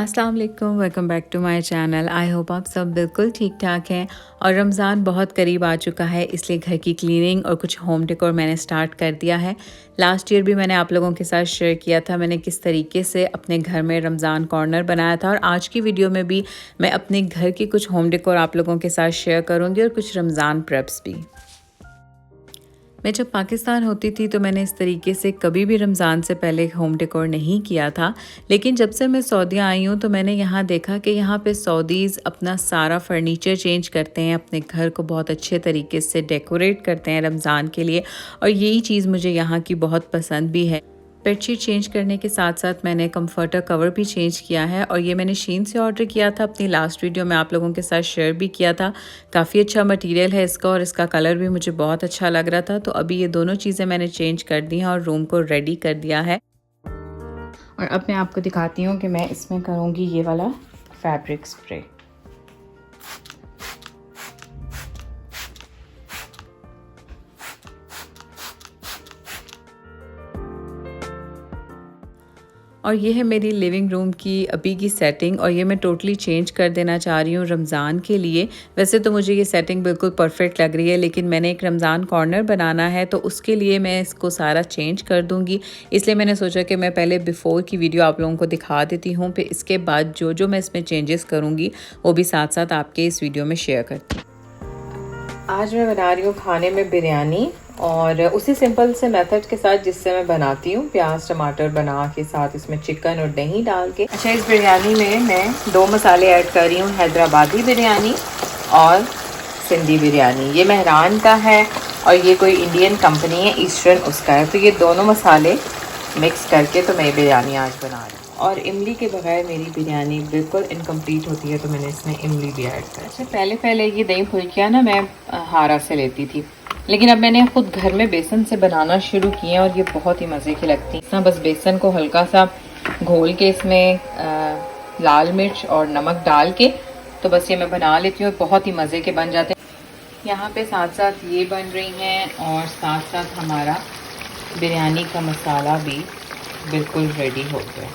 अस्सलाम वालेकुम, welcome back to my channel. I hope आप सब बिल्कुल ठीक ठाक हैं और रमज़ान बहुत करीब आ चुका है, इसलिए घर की क्लीनिंग और कुछ होम डेकोर मैंने स्टार्ट कर दिया है। लास्ट ईयर भी मैंने आप लोगों के साथ शेयर किया था मैंने किस तरीके से अपने घर में रमज़ान कॉर्नर बनाया था, और आज की वीडियो में भी मैं अपने घर की कुछ होम डेकोर आप लोगों के साथ शेयर करूँगी और कुछ रमज़ान प्रेप्स भी। मैं जब पाकिस्तान होती थी तो मैंने इस तरीके से कभी भी रमज़ान से पहले होम डेकोर नहीं किया था, लेकिन जब से मैं सऊदी आई हूँ तो मैंने यहाँ देखा कि यहाँ पे सऊदीज़ अपना सारा फर्नीचर चेंज करते हैं, अपने घर को बहुत अच्छे तरीके से डेकोरेट करते हैं रमज़ान के लिए, और यही चीज़ मुझे यहाँ की बहुत पसंद भी है। बेडशीट चेंज करने के साथ साथ मैंने कंफर्टर कवर भी चेंज किया है, और ये मैंने शीन से ऑर्डर किया था। अपनी लास्ट वीडियो में आप लोगों के साथ शेयर भी किया था। काफ़ी अच्छा मटेरियल है इसका और इसका कलर भी मुझे बहुत अच्छा लग रहा था। तो अभी ये दोनों चीज़ें मैंने चेंज कर दी हैं और रूम को रेडी कर दिया है। और अब मैं आपको दिखाती हूँ कि मैं इसमें करूँगी ये वाला फैब्रिक स्प्रे। और ये है मेरी लिविंग रूम की अभी की सेटिंग, और ये मैं टोटली चेंज कर देना चाह रही हूँ रमज़ान के लिए। वैसे तो मुझे ये सेटिंग बिल्कुल परफेक्ट लग रही है, लेकिन मैंने एक रमज़ान कॉर्नर बनाना है तो उसके लिए मैं इसको सारा चेंज कर दूँगी। इसलिए मैंने सोचा कि मैं पहले बिफ़ोर की वीडियो आप लोगों को दिखा देती हूँ, फिर इसके बाद जो मैं इसमें चेंजेस करूँगी वो भी साथ साथ आपके इस वीडियो में शेयर करती हूँ। आज मैं बना रही हूँ खाने में बिरयानी, और उसी सिंपल से मेथड के साथ जिससे मैं बनाती हूँ, प्याज टमाटर बना के साथ इसमें चिकन और दही डाल के। अच्छा, इस बिरयानी में मैं 2 मसाले ऐड कर रही हूँ, हैदराबादी बिरयानी और सिंधी बिरयानी। ये मेहरान का है और ये कोई इंडियन कंपनी है, ईस्टर्न उसका है। तो ये दोनों मसाले मिक्स करके तो मैं बिरयानी आज बना रही हूँ। और इमली के बगैर मेरी बिरयानी बिल्कुल इनकम्प्लीट होती है, तो मैंने इसमें इमली भी ऐड कर। अच्छा, पहले ये दही फुल्कियाँ ना मैं हारा से लेती थी, लेकिन अब मैंने खुद घर में बेसन से बनाना शुरू किए और ये बहुत ही मज़े की लगती है। ना बस बेसन को हल्का सा घोल के इसमें लाल मिर्च और नमक डाल के तो बस ये मैं बना लेती हूँ, बहुत ही मज़े के बन जाते हैं। यहाँ पे साथ साथ ये बन रही हैं और साथ साथ हमारा बिरयानी का मसाला भी बिल्कुल रेडी हो गया।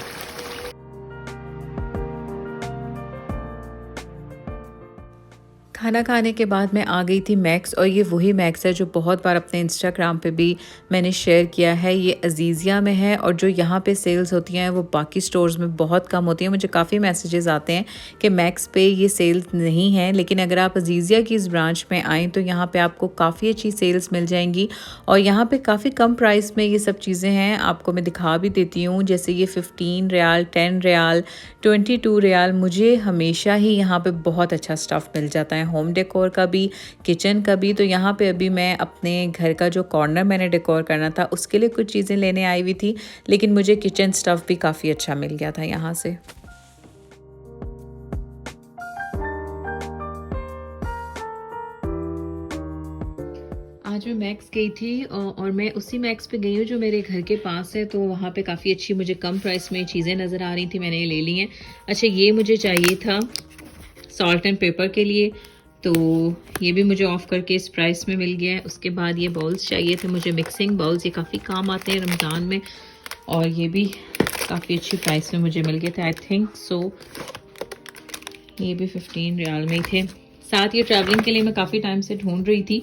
खाना खाने के बाद मैं आ गई थी मैक्स, और ये वही मैक्स है जो बहुत बार अपने इंस्टाग्राम पे भी मैंने शेयर किया है। ये अजीज़िया में है और जो यहाँ पे सेल्स होती हैं वो बाकी स्टोर्स में बहुत कम होती हैं। मुझे काफ़ी मैसेजेस आते हैं कि मैक्स पे ये सेल्स नहीं है, लेकिन अगर आप अजीज़िया की इस ब्रांच में आएँ तो यहाँ पे आपको काफ़ी अच्छी सेल्स मिल जाएंगी, और यहाँ पे काफ़ी कम प्राइस में ये सब चीज़ें हैं। आपको मैं दिखा भी देती हूँ, जैसे ये 15 रियाल, 10 रियाल, 22 रियाल। मुझे हमेशा ही यहाँ पे बहुत अच्छा स्टफ़ मिल जाता है, होम डेकोर का भी, किचन का भी। तो यहाँ पे अभी मैं अपने घर का जो कॉर्नर मैंने डेकोर करना था उसके लिए कुछ चीज़ें लेने आई हुई थी, लेकिन मुझे किचन स्टफ़ भी काफ़ी अच्छा मिल गया था यहाँ से। आज मैं मैक्स गई थी और मैं उसी मैक्स पे गई हूँ जो मेरे घर के पास है, तो वहाँ पे काफ़ी अच्छी मुझे कम प्राइस में चीज़ें नज़र आ रही थी, मैंने ये ले ली हैं। अच्छा, ये मुझे चाहिए था सॉल्ट एंड पेपर के लिए, तो ये भी मुझे ऑफ़ करके इस प्राइस में मिल गया है। उसके बाद ये बाउल्स चाहिए थे मुझे, मिक्सिंग बाउल्स, ये काफ़ी काम आते हैं रमज़ान में, और ये भी काफ़ी अच्छी प्राइस में मुझे मिल गए थे। आई थिंक सो ये भी 15 रियाल में ही थे। साथ ये ट्रैवलिंग के लिए मैं काफ़ी टाइम से ढूंढ रही थी,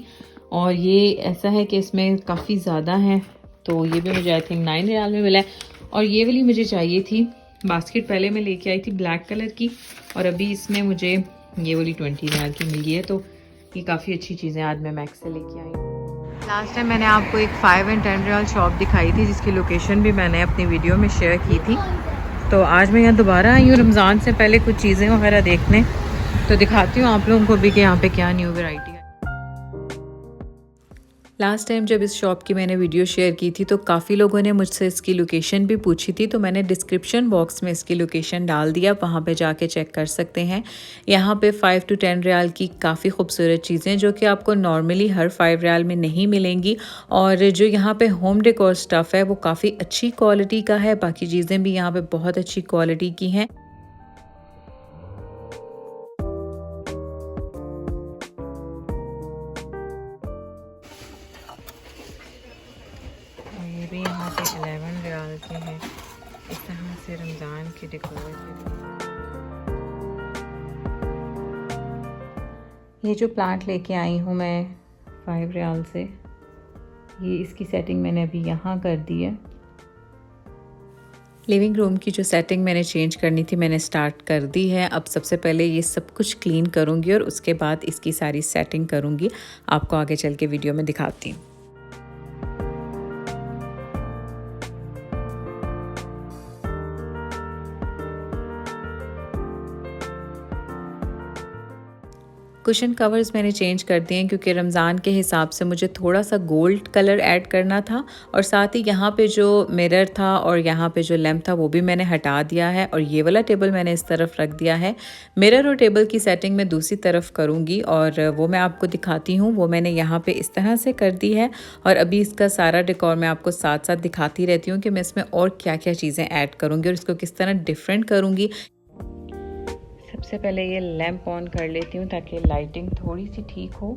और ये ऐसा है कि इसमें काफ़ी ज़्यादा है, तो ये भी मुझे आई थिंक 9 रियाल में मिला है। और ये वाली मुझे चाहिए थी बास्केट, पहले मैं लेके आई थी ब्लैक कलर की, और अभी इसमें मुझे ये वाली 20 रियाल की मिल गई है। तो ये काफ़ी अच्छी चीज़ें आज मैं मैक्स से लेके आई हूँ। लास्ट टाइम मैंने आपको एक 5 एंड 10 रियाल शॉप दिखाई थी, जिसकी लोकेशन भी मैंने अपनी वीडियो में शेयर की थी। तो आज मैं यहाँ दोबारा आई हूँ रमज़ान से पहले कुछ चीज़ें वगैरह देखने, तो दिखाती हूँ आप लोगों को भी कि यहाँ पे क्या न्यू वैरायटी है। लास्ट टाइम जब इस शॉप की मैंने वीडियो शेयर की थी तो काफ़ी लोगों ने मुझसे इसकी लोकेशन भी पूछी थी, तो मैंने डिस्क्रिप्शन बॉक्स में इसकी लोकेशन डाल दिया, वहाँ पे जाके चेक कर सकते हैं। यहाँ पे 5 to 10 रियाल की काफ़ी खूबसूरत चीज़ें जो कि आपको नॉर्मली हर 5 रियाल में नहीं मिलेंगी, और जो यहाँ पे होम डेकोर स्टफ़ है वो काफ़ी अच्छी क्वालिटी का है। बाकी चीज़ें भी यहाँ पे बहुत अच्छी क्वालिटी की हैं। ये भी यहाँ पे 11 रियाल के हैं। इस तरह से रमज़ान के डेकोर ये जो प्लांट लेके आई हूँ मैं 5 रियाल से, ये इसकी सेटिंग मैंने अभी यहाँ कर दी है। लिविंग रूम की जो सेटिंग मैंने चेंज करनी थी मैंने स्टार्ट कर दी है। अब सबसे पहले ये सब कुछ क्लीन करूँगी और उसके बाद इसकी सारी सेटिंग करूँगी। आपको आगे चल के वीडियो में दिखाती हूँ। कुशन कवर्स मैंने चेंज कर दिए हैं क्योंकि रमज़ान के हिसाब से मुझे थोड़ा सा गोल्ड कलर ऐड करना था, और साथ ही यहाँ पे जो मिरर था और यहाँ पे जो लैम्प था वो भी मैंने हटा दिया है, और ये वाला टेबल मैंने इस तरफ रख दिया है। मिरर और टेबल की सेटिंग मैं दूसरी तरफ करूँगी और वो मैं आपको दिखाती हूँ। वो मैंने यहाँ पर इस तरह से कर दी है, और अभी इसका सारा डेकोर मैं आपको साथ साथ दिखाती रहती हूँ कि मैं इसमें और क्या क्या चीज़ें ऐड करूँगी और इसको किस तरह डिफरेंट करूँगी। सबसे पहले ये लैंप ऑन कर लेती हूँ ताकि लाइटिंग थोड़ी सी ठीक हो।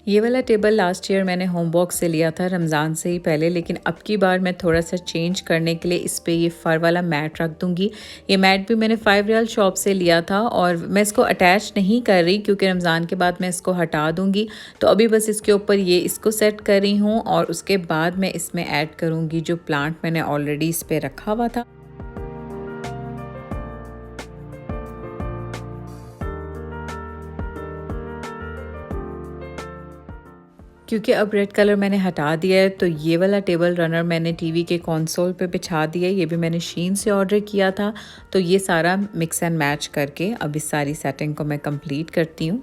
ये वाला टेबल लास्ट ईयर मैंने होम बॉक्स से लिया था रमज़ान से ही पहले, लेकिन अब की बार मैं थोड़ा सा चेंज करने के लिए इस पे ये फ़र वाला मैट रख दूँगी। ये मैट भी मैंने 5 रियाल शॉप से लिया था और मैं इसको अटैच नहीं कर रही क्योंकि रमज़ान के बाद मैं इसको हटा दूँगी। तो अभी बस इसके ऊपर ये इसको सेट कर रही हूँ और उसके बाद मैं इसमें ऐड करूँगी जो प्लांट मैंने ऑलरेडी इस पर रखा हुआ था। क्योंकि अब रेड कलर मैंने हटा दिया है तो ये वाला टेबल रनर मैंने टीवी के कंसोल पे बिछा दिया है। ये भी मैंने शीन से ऑर्डर किया था। तो ये सारा मिक्स एंड मैच करके अब इस सारी सेटिंग को मैं कंप्लीट करती हूँ।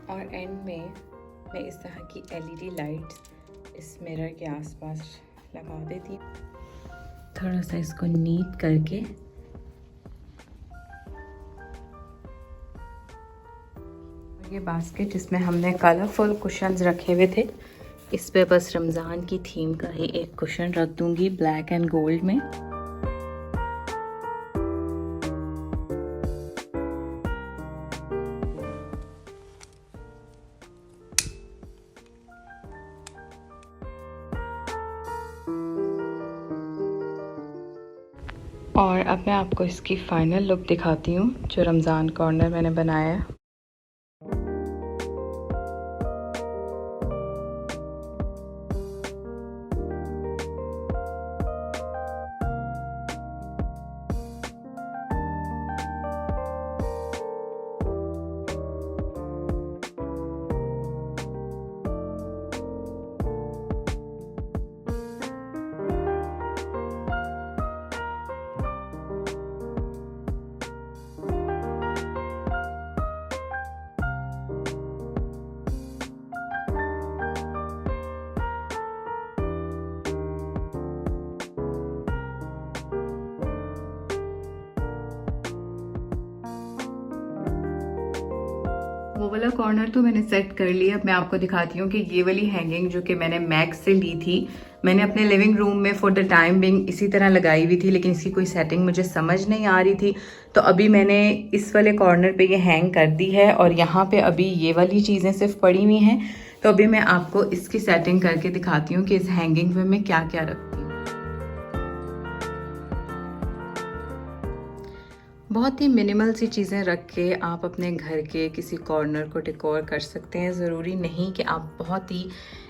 और एंड में मैं इस तरह की LED लाइट्स इस मिरर के आसपास लगा देती हूँ, थोड़ा सा इसको नीट करके। ये बास्केट जिसमें हमने कलरफुल कुशन्स रखे हुए थे, इस पे बस रमज़ान की थीम का ही एक कुशन रख दूँगी ब्लैक एंड गोल्ड में। और अब मैं आपको इसकी फ़ाइनल लुक दिखाती हूँ जो रमज़ान कॉर्नर मैंने बनाया है। वो वाला कॉर्नर तो मैंने सेट कर लिया। अब मैं आपको दिखाती हूँ कि ये वाली हैंगिंग जो कि मैंने मैक्स से ली थी, मैंने अपने लिविंग रूम में फॉर द टाइम बिंग इसी तरह लगाई हुई थी, लेकिन इसकी कोई सेटिंग मुझे समझ नहीं आ रही थी। तो अभी मैंने इस वाले कॉर्नर पे ये हैंग कर दी है और यहाँ पे अभी ये वाली चीज़ें सिर्फ पड़ी हुई हैं। तो अभी मैं आपको इसकी सेटिंग करके दिखाती हूँ कि इस हैंगिंग में मैं क्या क्या रखती हूँ। बहुत ही मिनिमल सी चीज़ें रख के आप अपने घर के किसी कॉर्नर को डेकोर कर सकते हैं। ज़रूरी नहीं कि आप बहुत ही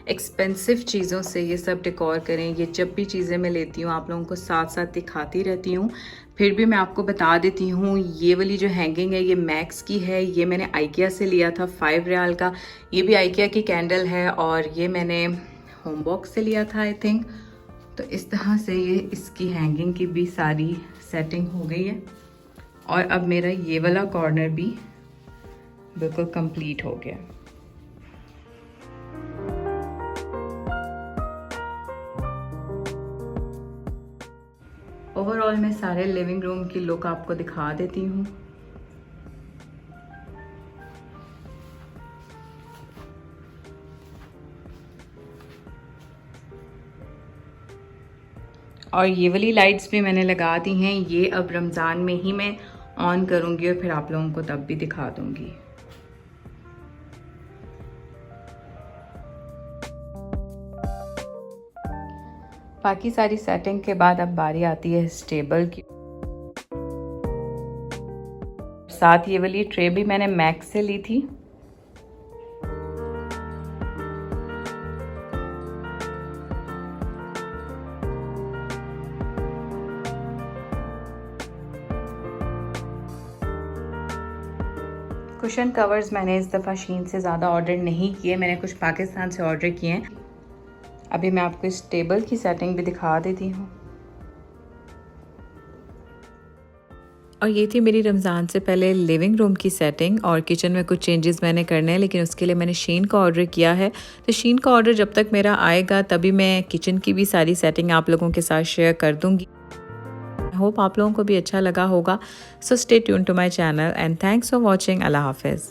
एक्सपेंसिव चीज़ों से ये सब डेकोर करें। ये जब भी चीज़ें मैं लेती हूँ आप लोगों को साथ साथ दिखाती रहती हूँ, फिर भी मैं आपको बता देती हूँ। ये वाली जो हैंगिंग है ये मैक्स की है, ये मैंने आइकिया से लिया था 5 रियाल का। ये भी आइकिया की कैंडल है और ये मैंने होम बॉक्स से लिया था आई थिंक। तो इस तरह से ये इसकी हैंगिंग की भी सारी सेटिंग हो गई है और अब मेरा ये वाला कॉर्नर भी बिल्कुल कंप्लीट हो गया। ओवरऑल मैं सारे लिविंग रूम की लुक आपको दिखा देती हूँ। और ये वाली लाइट्स भी मैंने लगा दी हैं। ये अब रमज़ान में ही मैं ऑन करूँगी और फिर आप लोगों को तब भी दिखा दूँगी। बाकी सारी सेटिंग के बाद अब बारी आती है इस टेबल की। साथ ये वाली ट्रे भी मैंने मैक्स से ली थी। कुशन कवर्स मैंने इस दफ़ा शीन से ज़्यादा ऑर्डर नहीं किए, मैंने कुछ पाकिस्तान से ऑर्डर किए हैं। अभी मैं आपको इस टेबल की सेटिंग भी दिखा देती हूँ। और ये थी मेरी रमज़ान से पहले लिविंग रूम की सेटिंग। और किचन में कुछ चेंजेस मैंने करने हैं, लेकिन उसके लिए मैंने शीन का ऑर्डर किया है। तो शीन का ऑर्डर जब तक मेरा आएगा तभी मैं किचन की भी सारी सेटिंग आप लोगों के साथ शेयर कर दूँगी। आई होप आप लोगों को भी अच्छा लगा होगा। So stay tune to my channel and thanks for watching. अल्लाह हाफिज़।